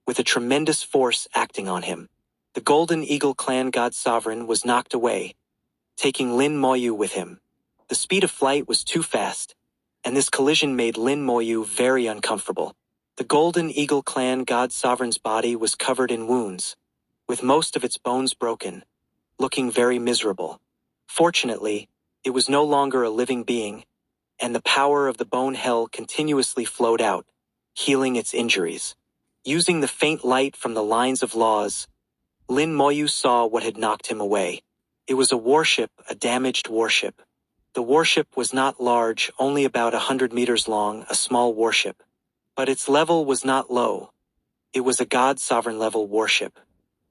with a tremendous force acting on him. The Golden Eagle Clan God Sovereign was knocked away, taking Lin Moyu with him. The speed of flight was too fast, and this collision made Lin Moyu very uncomfortable. The Golden Eagle Clan God Sovereign's body was covered in wounds, with most of its bones broken, looking very miserable. Fortunately, it was no longer a living being, and the power of the bone hell continuously flowed out, healing its injuries. Using the faint light from the lines of laws, Lin Moyu saw what had knocked him away. It was a warship, a damaged warship. The warship was not large, only about 100 meters long, a small warship. But its level was not low. It was a God Sovereign level warship.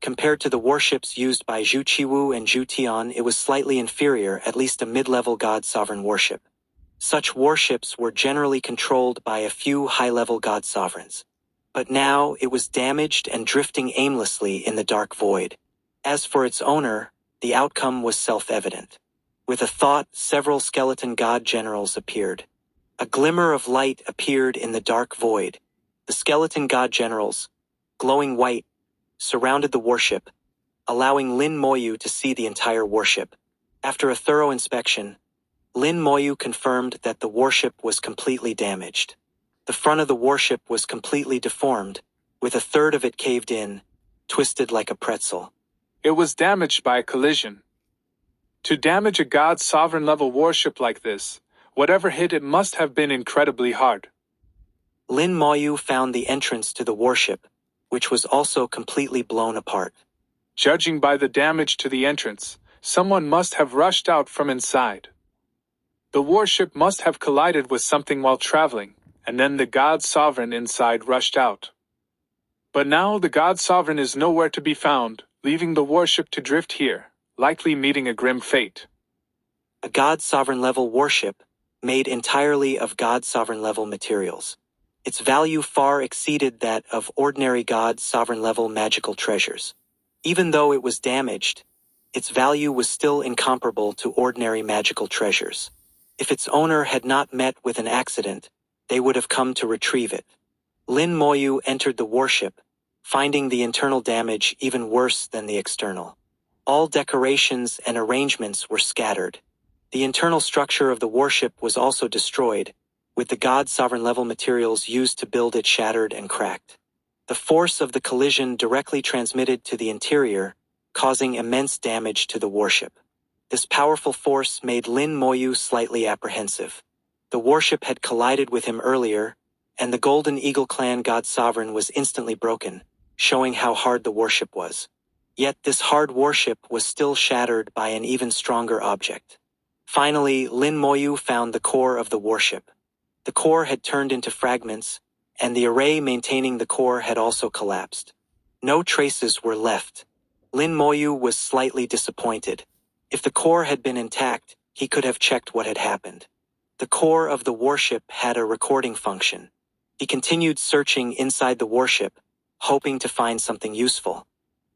Compared to the warships used by Zhu Qiwu and Zhu Tian, it was slightly inferior, at least a mid-level God Sovereign warship. Such warships were generally controlled by a few high-level God Sovereigns. But now it was damaged and drifting aimlessly in the dark void. As for its owner, the outcome was self-evident. With a thought, several skeleton god generals appeared. A glimmer of light appeared in the dark void. The skeleton god generals, glowing white, surrounded the warship, allowing Lin Moyu to see the entire warship. After a thorough inspection, Lin Moyu confirmed that the warship was completely damaged. The front of the warship was completely deformed, with a third of it caved in, twisted like a pretzel. It was damaged by a collision. To damage a God Sovereign level warship like this, whatever hit it must have been incredibly hard. Lin Moyu found the entrance to the warship, which was also completely blown apart. Judging by the damage to the entrance, someone must have rushed out from inside. The warship must have collided with something while traveling, and then the God Sovereign inside rushed out. But now the God Sovereign is nowhere to be found, leaving the warship to drift here, likely meeting a grim fate. A God Sovereign level warship, made entirely of God Sovereign level materials. Its value far exceeded that of ordinary God Sovereign level magical treasures. Even though it was damaged, its value was still incomparable to ordinary magical treasures. If its owner had not met with an accident, they would have come to retrieve it. Lin Moyu entered the warship, finding the internal damage even worse than the external. All decorations and arrangements were scattered. The internal structure of the warship was also destroyed, with the God Sovereign level materials used to build it shattered and cracked. The force of the collision directly transmitted to the interior, causing immense damage to the warship. This powerful force made Lin Moyu slightly apprehensive. The warship had collided with him earlier, and the Golden Eagle Clan God Sovereign was instantly broken, showing how hard the warship was. Yet this hard warship was still shattered by an even stronger object. Finally, Lin Moyu found the core of the warship. The core had turned into fragments, and the array maintaining the core had also collapsed. No traces were left. Lin Moyu was slightly disappointed. If the core had been intact, he could have checked what had happened. The core of the warship had a recording function. He continued searching inside the warship, hoping to find something useful.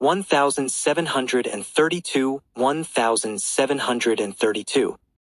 1732, 1732.